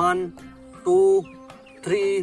1 2 3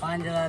5000